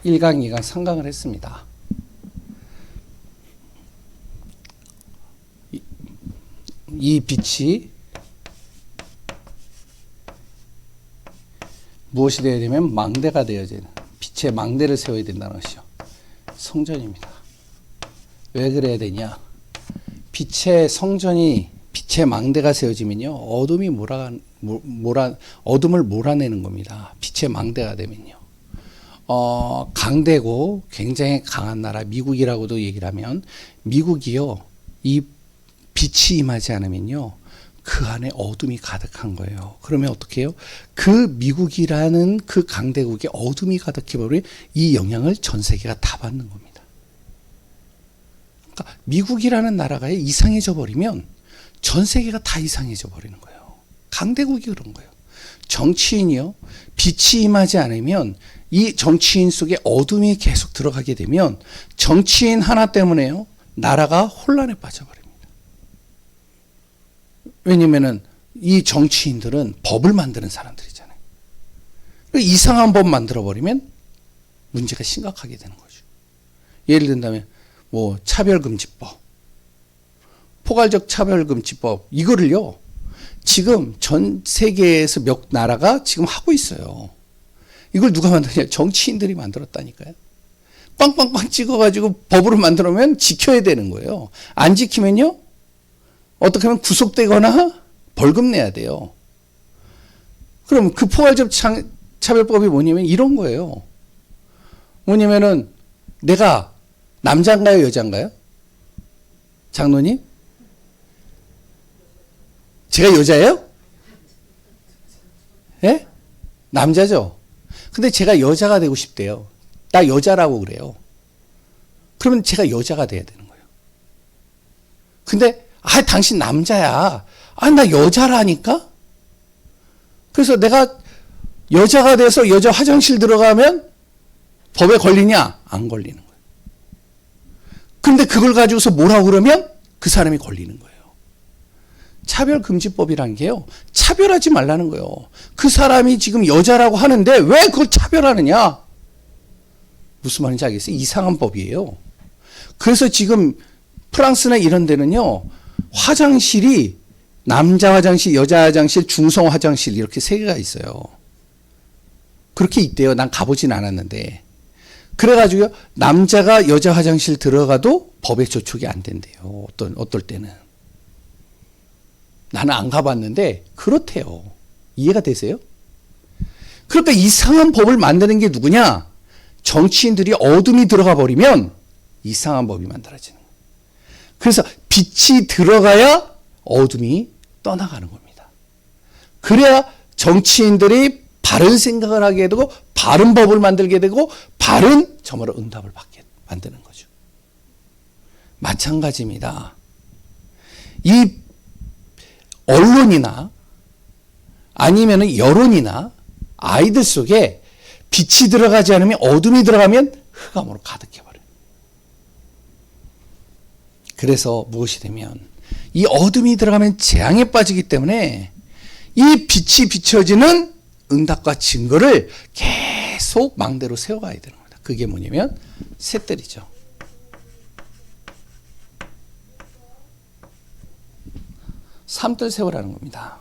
1강, 2강, 3강을 했습니다. 이 빛이 무엇이 되어야 되면 망대가 되어야 되는, 빛의 망대를 세워야 된다는 것이죠. 성전입니다. 왜 그래야 되냐? 빛의 성전이, 빛의 망대가 세워지면요, 어둠을 몰아내는 겁니다. 빛의 망대가 되면요. 강대고 굉장히 강한 나라 미국이라고도 얘기를 하면, 미국이요, 이 빛이 임하지 않으면요, 그 안에 어둠이 가득한 거예요. 그러면 어떻게 해요? 그 미국이라는 그 강대국에 어둠이 가득해버리면 이 영향을 전 세계가 다 받는 겁니다. 그러니까 미국이라는 나라가 이상해져 버리면 전 세계가 다 이상해져 버리는 거예요. 강대국이 그런 거예요. 정치인이요, 빛이 임하지 않으면 이 정치인 속에 어둠이 계속 들어가게 되면 정치인 하나 때문에요, 나라가 혼란에 빠져버립니다. 왜냐면은 이 정치인들은 법을 만드는 사람들이잖아요. 이상한 법 만들어버리면 문제가 심각하게 되는 거죠. 예를 든다면 뭐 차별금지법, 포괄적 차별금지법, 이거를요 지금 전 세계에서 몇 나라가 지금 하고 있어요. 이걸 누가 만드냐? 정치인들이 만들었다니까요. 빵빵빵 찍어가지고 법으로 만들어면 지켜야 되는 거예요. 안 지키면요, 어떻게 하면 구속되거나 벌금 내야 돼요. 그럼 그 포괄적 차별법이 뭐냐면 이런 거예요. 뭐냐면은 내가 남자인가요, 여자인가요? 장로님? 제가 여자예요? 예? 남자죠? 근데 제가 여자가 되고 싶대요. 나 여자라고 그래요. 그러면 제가 여자가 돼야 되는 거예요. 근데 당신 남자야. 나 여자라니까? 그래서 내가 여자가 돼서 여자 화장실 들어가면 법에 걸리냐? 안 걸리는 거예요. 근데 그걸 가지고서 뭐라고 그러면 그 사람이 걸리는 거예요. 차별금지법이란 게요, 차별하지 말라는 거예요. 그 사람이 지금 여자라고 하는데 왜 그걸 차별하느냐? 무슨 말인지 알겠어요? 이상한 법이에요. 그래서 지금 프랑스나 이런 데는요, 화장실이 남자 화장실, 여자 화장실, 중성 화장실 이렇게 세 개가 있어요. 그렇게 있대요. 난 가보진 않았는데. 그래가지고요, 남자가 여자 화장실 들어가도 법에 저촉이 안 된대요. 어떨 때는. 나는 안 가봤는데 그렇대요. 이해가 되세요? 그러니까 이상한 법을 만드는 게 누구냐? 정치인들이 어둠이 들어가 버리면 이상한 법이 만들어지는 거예요. 그래서 빛이 들어가야 어둠이 떠나가는 겁니다. 그래야 정치인들이 바른 생각을 하게 되고 바른 법을 만들게 되고 바른 정말로 응답을 받게 만드는 거죠. 마찬가지입니다. 이 언론이나 아니면 여론이나 아이들 속에 빛이 들어가지 않으면, 어둠이 들어가면 흑암으로 가득해버려요. 그래서 무엇이 되면 이 어둠이 들어가면 재앙에 빠지기 때문에 이 빛이 비춰지는 응답과 증거를 계속 망대로 세워가야 되는 겁니다. 그게 뭐냐면 셋들이죠. 삼들 세우라는 겁니다.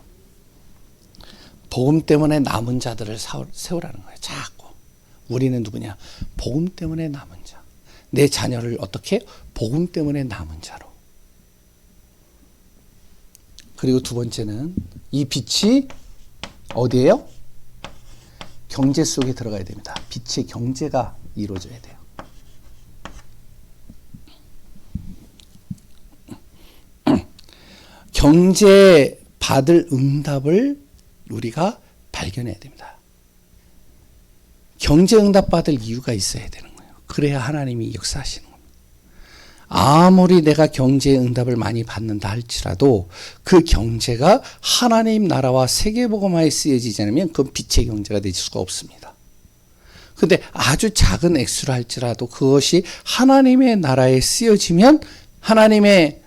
복음 때문에 남은 자들을 세우라는 거예요. 자꾸. 우리는 누구냐? 복음 때문에 남은 자. 내 자녀를 어떻게? 복음 때문에 남은 자로. 그리고 두 번째는 이 빛이 어디예요? 경제 속에 들어가야 됩니다. 빛의 경제가 이루어져야 돼요. 경제 받을 응답을 우리가 발견해야 됩니다. 경제 응답 받을 이유가 있어야 되는 거예요. 그래야 하나님이 역사하시는 겁니다. 아무리 내가 경제 응답을 많이 받는다 할지라도 그 경제가 하나님 나라와 세계복음화에 쓰여지지 않으면 그건 빛의 경제가 될 수가 없습니다. 그런데 아주 작은 액수라 할지라도 그것이 하나님의 나라에 쓰여지면, 하나님의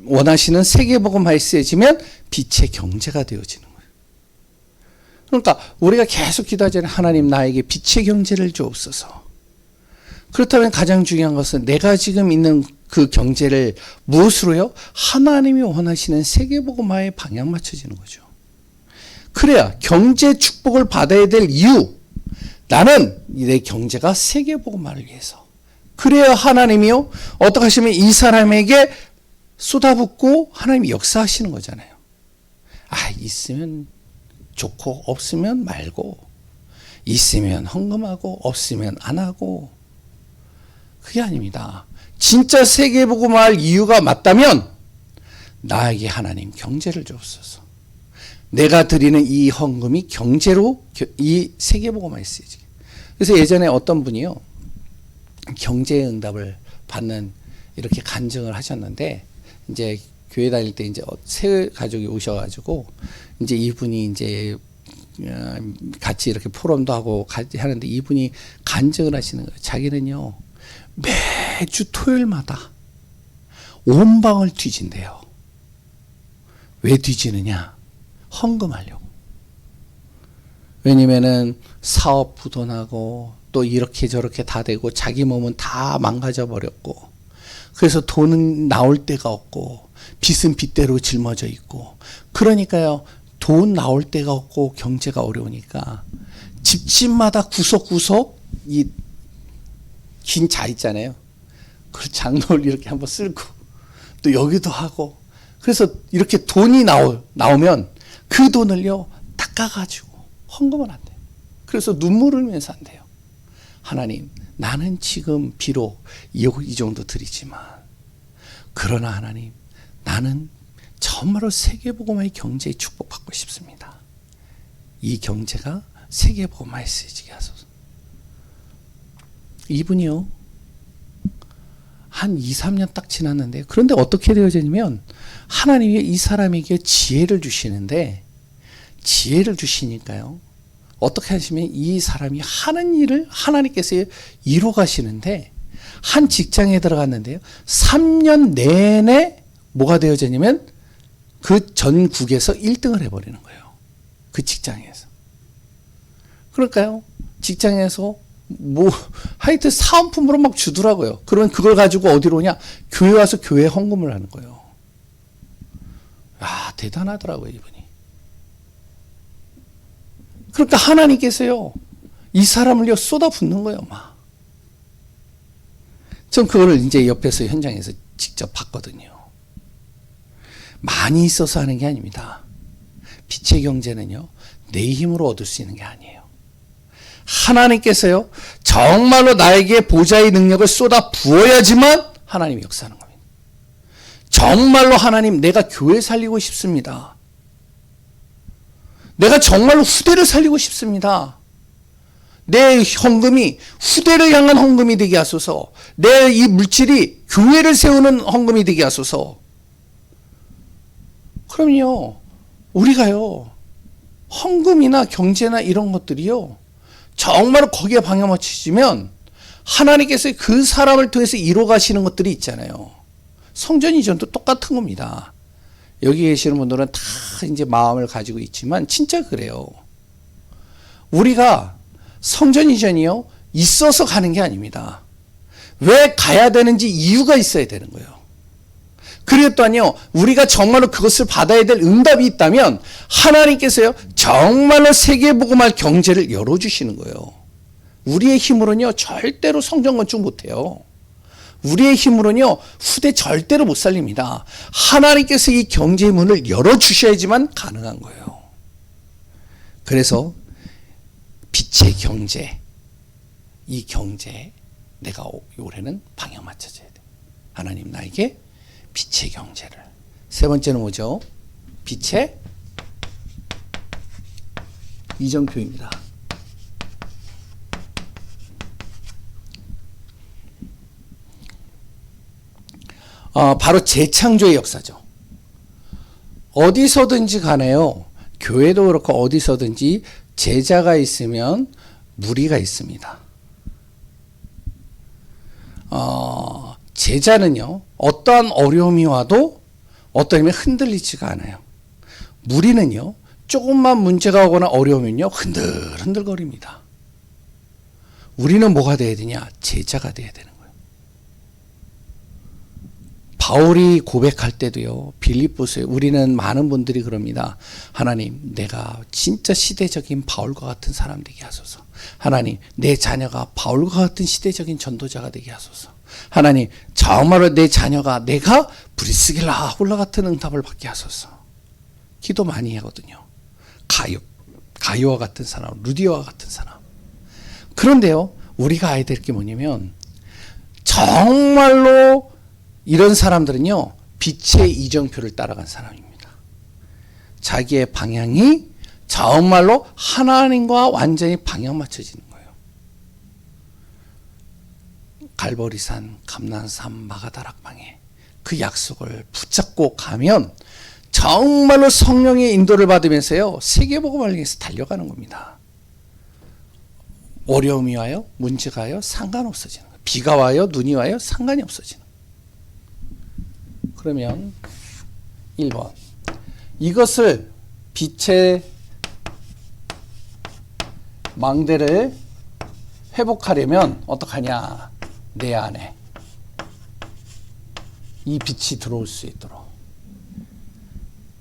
원하시는 세계복음화에 쓰여지면 빛의 경제가 되어지는 거예요. 그러니까 우리가 계속 기도하잖아요. 하나님 나에게 빛의 경제를 주옵소서. 그렇다면 가장 중요한 것은 내가 지금 있는 그 경제를 무엇으로요? 하나님이 원하시는 세계복음화에 방향 맞춰지는 거죠. 그래야 경제 축복을 받아야 될 이유, 나는 내 경제가 세계복음화를 위해서. 그래야 하나님이요, 어떻게 하시면 이 사람에게 쏟아붓고 하나님이 역사하시는 거잖아요. 있으면 좋고 없으면 말고, 있으면 헌금하고 없으면 안 하고. 그게 아닙니다. 진짜 세계복음화할 이유가 맞다면 나에게 하나님 경제를 주옵소서. 내가 드리는 이 헌금이 경제로 이 세계복음화에 쓰여지게. 그래서 예전에 어떤 분이요, 경제의 응답을 받는 이렇게 간증을 하셨는데, 이제 교회 다닐 때 이제 새 가족이 오셔가지고 이제 이분이 이제 같이 이렇게 포럼도 하고 하는데, 이분이 간증을 하시는 거예요. 자기는요, 매주 토요일마다 온 방을 뒤진대요. 왜 뒤지느냐? 헌금하려고. 왜냐면은 사업 부도나고 또 이렇게 저렇게 다 되고 자기 몸은 다 망가져 버렸고, 그래서 돈은 나올 데가 없고 빚은 빚대로 짊어져 있고, 그러니까요, 돈 나올 데가 없고 경제가 어려우니까 집집마다 구석구석 이 긴 자 있잖아요. 그 장로를 이렇게 한번 쓸고 또 여기도 하고, 그래서 이렇게 돈이 나오면 그 돈을요 닦아가지고 헌금은 안 돼요. 그래서 눈물을 흘리면서 안 돼요. 하나님, 나는 지금 비록 이 정도 드리지만, 그러나 하나님, 나는 정말로 세계복음화의 경제의 축복 받고 싶습니다. 이 경제가 세계복음화에 쓰여지게 하소서. 이분이요, 한 2, 3년 딱 지났는데, 그런데 어떻게 되어지냐면 하나님이 이 사람에게 지혜를 주시는데, 지혜를 주시니까요, 어떻게 하시면 이 사람이 하는 일을 하나님께서 이뤄 가시는데, 한 직장에 들어갔는데요, 3년 내내 뭐가 되어지냐면 그 전국에서 1등을 해버리는 거예요. 그 직장에서. 그러니까요, 직장에서 하여튼 사은품으로 막 주더라고요. 그러면 그걸 가지고 어디로 오냐? 교회 와서 교회 헌금을 하는 거예요. 대단하더라고요, 이분이. 그러니까 하나님께서요, 이 사람을요, 쏟아붓는 거예요, 막. 전 그거를 이제 옆에서 현장에서 직접 봤거든요. 많이 있어서 하는 게 아닙니다. 빛의 경제는요, 내 힘으로 얻을 수 있는 게 아니에요. 하나님께서요, 정말로 나에게 보좌의 능력을 쏟아 부어야지만 하나님이 역사하는 겁니다. 정말로 하나님, 내가 교회 살리고 싶습니다. 내가 정말로 후대를 살리고 싶습니다. 내 헌금이 후대를 향한 헌금이 되게 하소서. 내 이 물질이 교회를 세우는 헌금이 되게 하소서. 그럼요, 우리가요, 헌금이나 경제나 이런 것들이요, 정말로 거기에 방향 맞추시면 하나님께서 그 사람을 통해서 이루어 가시는 것들이 있잖아요. 성전 이전도 똑같은 겁니다. 여기 계시는 분들은 다 이제 마음을 가지고 있지만 진짜 그래요. 우리가 성전 이전이요, 있어서 가는 게 아닙니다. 왜 가야 되는지 이유가 있어야 되는 거예요. 그랬더니요, 우리가 정말로 그것을 받아야 될 응답이 있다면 하나님께서요, 정말로 세계복음할 경제를 열어주시는 거예요. 우리의 힘으로는요, 절대로 성전 건축 못해요. 우리의 힘으로는요, 후대 절대로 못 살립니다. 하나님께서 이 경제의 문을 열어주셔야지만 가능한 거예요. 그래서 빛의 경제, 이 경제에 내가 올해는 방향 맞춰줘야 돼. 하나님, 나에게 빛의 경제를. 세 번째는 뭐죠? 빛의 이정표입니다. 바로 재창조의 역사죠. 어디서든지 간에요, 교회도 그렇고 어디서든지 제자가 있으면 무리가 있습니다. 제자는요, 어떠한 어려움이 와도 어떠면 흔들리지가 않아요. 무리는요, 조금만 문제가 오거나 어려우면요, 흔들흔들거립니다. 우리는 뭐가 돼야 되냐? 제자가 돼야 되는 거예요. 바울이 고백할 때도요. 빌립보서에 우리는 많은 분들이 그럽니다. 하나님, 내가 진짜 시대적인 바울과 같은 사람 되게 하소서. 하나님, 내 자녀가 바울과 같은 시대적인 전도자가 되게 하소서. 하나님, 정말로 내 자녀가 내가 브리스길라 아굴라 같은 응답을 받게 하소서. 기도 많이 하거든요. 가요와 같은 사람, 루디와 같은 사람. 그런데요, 우리가 알아야 될 게 뭐냐면 정말로 이런 사람들은요, 빛의 이정표를 따라간 사람입니다. 자기의 방향이 정말로 하나님과 완전히 방향 맞춰지는 거예요. 갈보리산, 감난산, 마가다락방에 그 약속을 붙잡고 가면 정말로 성령의 인도를 받으면서요, 세계복음을 위해서 달려가는 겁니다. 어려움이 와요, 문제가 와요, 상관없어지는 거예요. 비가 와요, 눈이 와요, 상관이 없어지는 거예요. 그러면 1번, 이것을 빛의 망대를 회복하려면 어떡하냐? 내 안에 이 빛이 들어올 수 있도록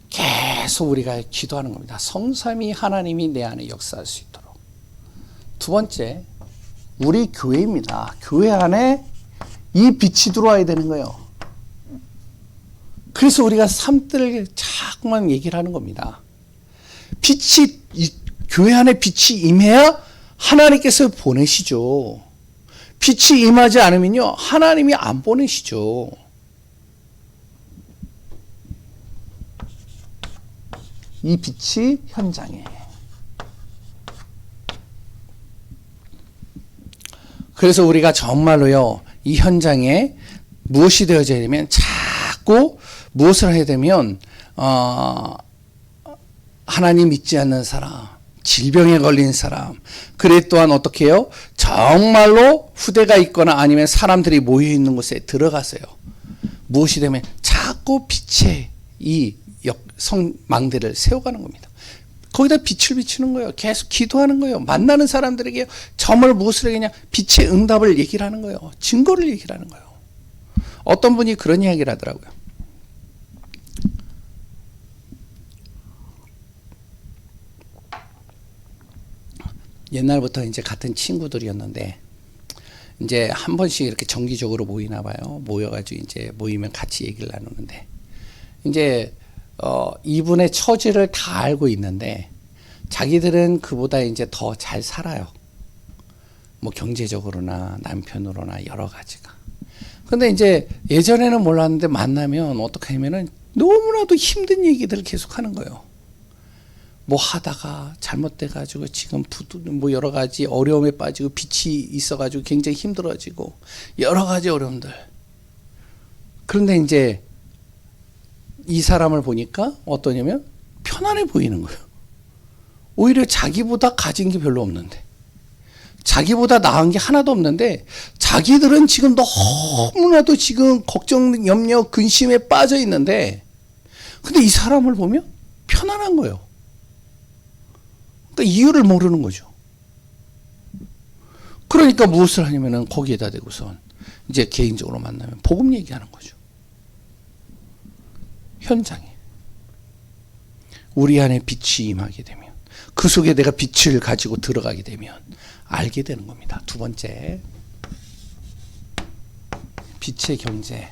계속 우리가 기도하는 겁니다. 성삼위 하나님이 내 안에 역사할 수 있도록. 두 번째, 우리 교회입니다. 교회 안에 이 빛이 들어와야 되는 거예요. 그래서 우리가 삶들을 자꾸만 얘기를 하는 겁니다. 교회 안에 빛이 임해야 하나님께서 보내시죠. 빛이 임하지 않으면요, 하나님이 안 보내시죠. 이 빛이 현장에. 그래서 우리가 정말로요, 이 현장에 무엇이 되어져야 되면 자꾸 무엇을 해야 되면 하나님 믿지 않는 사람, 질병에 걸린 사람, 그래 또한 어떻게 해요? 정말로 후대가 있거나 아니면 사람들이 모여 있는 곳에 들어가세요. 무엇이 되면 자꾸 빛의 이 성망대를 세워가는 겁니다. 거기다 빛을 비추는 거예요. 계속 기도하는 거예요. 만나는 사람들에게 정말 무엇을 하겠냐? 빛의 응답을 얘기를 하는 거예요. 증거를 얘기를 하는 거예요. 어떤 분이 그런 이야기를 하더라고요. 옛날부터 이제 같은 친구들이었는데 이제 한 번씩 이렇게 정기적으로 모이나 봐요. 모여가지고 이제 모이면 같이 얘기를 나누는데 이제 이분의 처지를 다 알고 있는데 자기들은 그보다 이제 더 잘 살아요. 뭐 경제적으로나 남편으로나 여러 가지가. 근데 이제 예전에는 몰랐는데 만나면 어떻게 하면은 너무나도 힘든 얘기들을 계속 하는 거예요. 뭐 하다가 잘못돼가지고 지금 뭐 여러 가지 어려움에 빠지고 빚이 있어가지고 굉장히 힘들어지고 여러 가지 어려움들. 그런데 이제 이 사람을 보니까 어떠냐면 편안해 보이는 거예요. 오히려 자기보다 가진 게 별로 없는데, 자기보다 나은 게 하나도 없는데 자기들은 지금 너무나도 지금 걱정, 염려, 근심에 빠져 있는데 근데 이 사람을 보면 편안한 거예요. 그러니까 이유를 모르는 거죠. 그러니까 무엇을 하냐면은 거기에다 대고선 이제 개인적으로 만나면 복음 얘기하는 거죠. 현장에 우리 안에 빛이 임하게 되면 그 속에 내가 빛을 가지고 들어가게 되면 알게 되는 겁니다. 두 번째, 빛의 경제.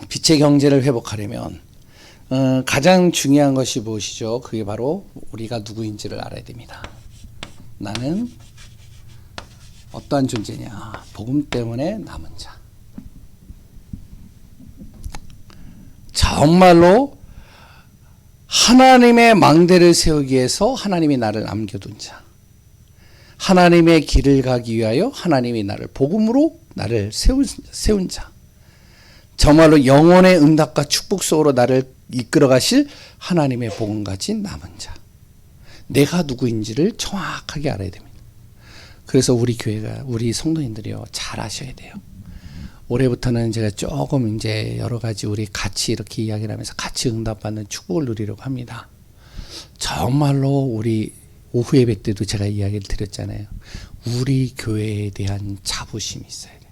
빛의 경제를 회복하려면 가장 중요한 것이 무엇이죠? 그게 바로 우리가 누구인지를 알아야 됩니다. 나는 어떠한 존재냐? 복음 때문에 남은 자. 정말로 하나님의 망대를 세우기 위해서 하나님이 나를 남겨둔 자. 하나님의 길을 가기 위하여 하나님이 나를 복음으로 나를 세운 자. 정말로 영혼의 응답과 축복 속으로 나를 이끌어 가실 하나님의 복음 가진 남은 자. 내가 누구인지를 정확하게 알아야 됩니다. 그래서 우리 교회가, 우리 성도님들이요, 잘 아셔야 돼요. 올해부터는 제가 조금 이제 여러 가지 우리 같이 이렇게 이야기를 하면서 같이 응답받는 축복을 누리려고 합니다. 정말로 우리 오후 예배 때도 제가 이야기를 드렸잖아요. 우리 교회에 대한 자부심이 있어야 돼.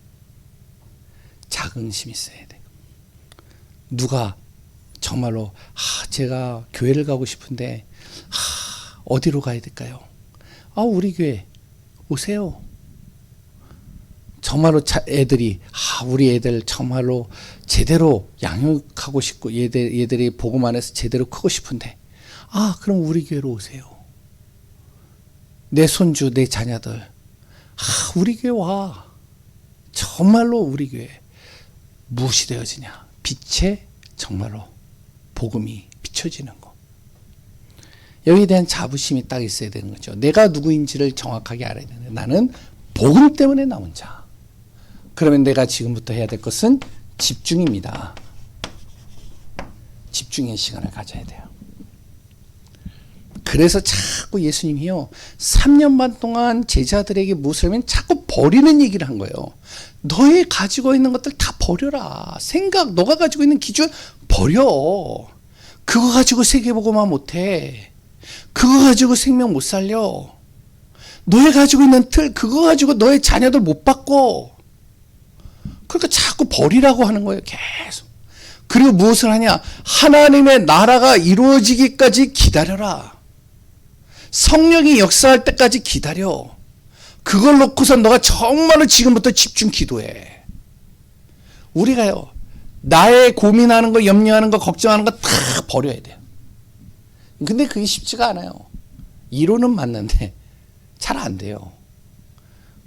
자긍심이 있어야 돼. 누가 정말로 제가 교회를 가고 싶은데 어디로 가야 될까요? 우리 교회 오세요. 정말로 애들이 우리 애들 정말로 제대로 양육하고 싶고 얘들이 복음 안에서 제대로 크고 싶은데 그럼 우리 교회로 오세요. 내 손주 내 자녀들 우리 교회 와. 정말로 우리 교회 무엇이 되어지냐? 빛에 정말로 복음이 비춰지는 거. 여기에 대한 자부심이 딱 있어야 되는 거죠. 내가 누구인지를 정확하게 알아야 되는데 나는 복음 때문에 나온 자. 그러면 내가 지금부터 해야 될 것은 집중입니다. 집중의 시간을 가져야 돼요. 그래서 자꾸 예수님이요 3년 반 동안 제자들에게 무엇을 하면 자꾸 버리는 얘기를 한 거예요. 너의 가지고 있는 것들 다 버려라. 생각, 너가 가지고 있는 기준 버려. 그거 가지고 세계복음화 못해. 그거 가지고 생명 못 살려. 너의 가지고 있는 틀, 그거 가지고 너의 자녀들 못 바꿔. 그러니까 자꾸 버리라고 하는 거예요. 계속. 그리고 무엇을 하냐? 하나님의 나라가 이루어지기까지 기다려라. 성령이 역사할 때까지 기다려. 그걸 놓고서 너가 정말로 지금부터 집중 기도해. 우리가요, 나의 고민하는 거, 염려하는 거, 걱정하는 거 다 버려야 돼요. 근데 그게 쉽지가 않아요. 이론은 맞는데 잘 안 돼요.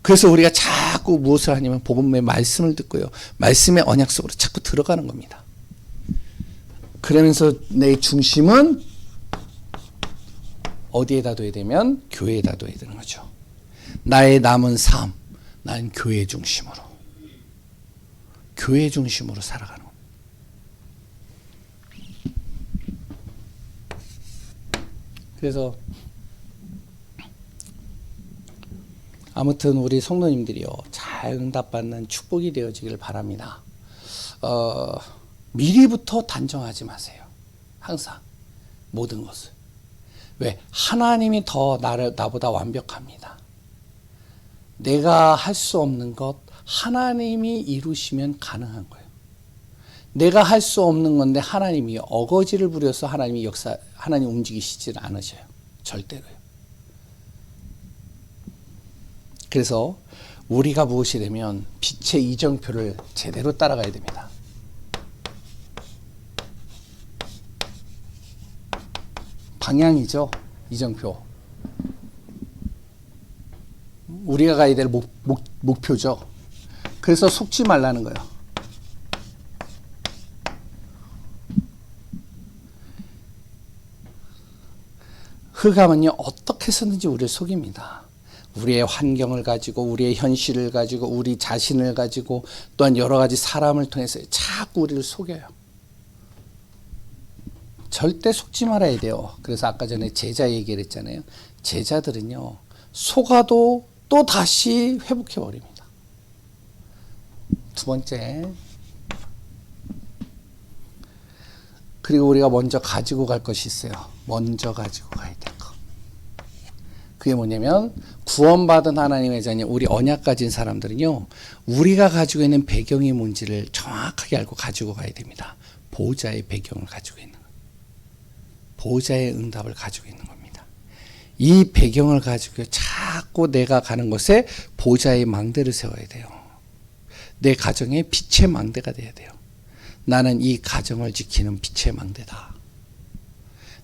그래서 우리가 자꾸 무엇을 하냐면 복음의 말씀을 듣고요. 말씀의 언약 속으로 자꾸 들어가는 겁니다. 그러면서 내 중심은 어디에다 둬야 되면 교회에다 둬야 되는 거죠. 나의 남은 삶, 난 교회 중심으로. 교회 중심으로 살아가는 겁니다. 그래서 아무튼 우리 성도님들이요 잘 응답받는 축복이 되어지기를 바랍니다. 미리부터 단정하지 마세요. 항상 모든 것을. 왜? 하나님이 더 나보다 완벽합니다. 내가 할 수 없는 것 하나님이 이루시면 가능한 거예요. 내가 할 수 없는 건데 하나님이 어거지를 부려서 하나님 움직이시질 않으셔요. 절대로요. 그래서 우리가 무엇이 되면 빛의 이정표를 제대로 따라가야 됩니다. 방향이죠. 이정표. 우리가 가야 될 목표죠. 그래서 속지 말라는 거예요. 흑암은요 어떻게 해서든지 우리를 속입니다. 우리의 환경을 가지고 우리의 현실을 가지고 우리 자신을 가지고 또한 여러 가지 사람을 통해서 자꾸 우리를 속여요. 절대 속지 말아야 돼요. 그래서 아까 전에 제자 얘기를 했잖아요. 제자들은요 속아도 또 다시 회복해 버립니다. 두 번째, 그리고 우리가 먼저 가지고 갈 것이 있어요. 먼저 가지고 가야 될 것. 그게 뭐냐면 구원받은 하나님의 자녀, 우리 언약 가진 사람들은요 우리가 가지고 있는 배경이 뭔지를 정확하게 알고 가지고 가야 됩니다. 보호자의 배경을 가지고 있는 거예요. 보호자의 응답을 가지고 있는 겁니다. 이 배경을 가지고 자꾸 내가 가는 곳에 보호자의 망대를 세워야 돼요. 내 가정에 빛의 망대가 돼야 돼요. 나는 이 가정을 지키는 빛의 망대다.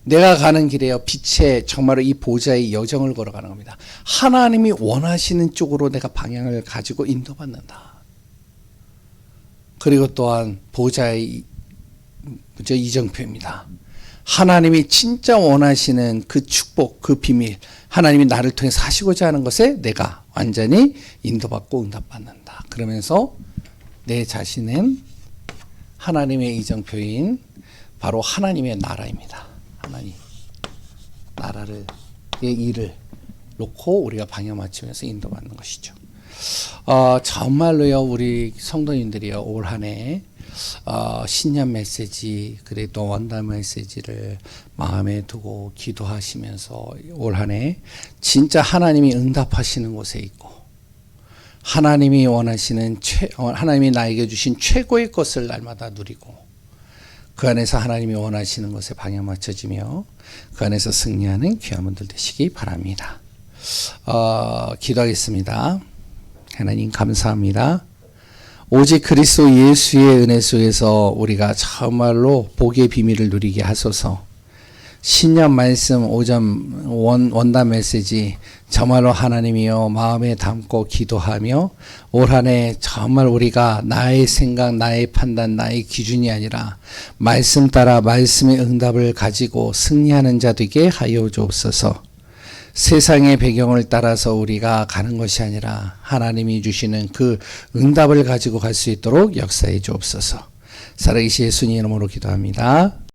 내가 가는 길에요 빛의 정말로 이 보호자의 여정을 걸어가는 겁니다. 하나님이 원하시는 쪽으로 내가 방향을 가지고 인도받는다. 그리고 또한 보호자의 이정표입니다. 하나님이 진짜 원하시는 그 축복, 그 비밀, 하나님이 나를 통해서 하시고자 하는 것에 내가 완전히 인도받고 응답받는다. 그러면서 내 자신은 하나님의 이정표인 바로 하나님의 나라입니다. 하나님 나라를 의 일을 놓고 우리가 방향 맞추면서 인도받는 것이죠. 정말로요 우리 성도님들이요 올 한 해 신년 메시지, 그래도 원단 메시지를 마음에 두고 기도하시면서 올 한 해 진짜 하나님이 응답하시는 곳에 있고, 하나님이 원하시는 하나님이 나에게 주신 최고의 것을 날마다 누리고, 그 안에서 하나님이 원하시는 것에 방향 맞춰지며 그 안에서 승리하는 귀한 분들 되시기 바랍니다. 기도하겠습니다. 하나님 감사합니다. 오직 그리스도 예수의 은혜 속에서 우리가 정말로 복의 비밀을 누리게 하소서. 신년 말씀 5점 원단 메시지 정말로 하나님이여 마음에 담고 기도하며 올 한 해 정말 우리가 나의 생각, 나의 판단, 나의 기준이 아니라 말씀 따라 말씀의 응답을 가지고 승리하는 자 되게 하여 주옵소서. 세상의 배경을 따라서 우리가 가는 것이 아니라 하나님이 주시는 그 응답을 가지고 갈 수 있도록 역사해 주옵소서. 살아계신 예수님 이름으로 기도합니다.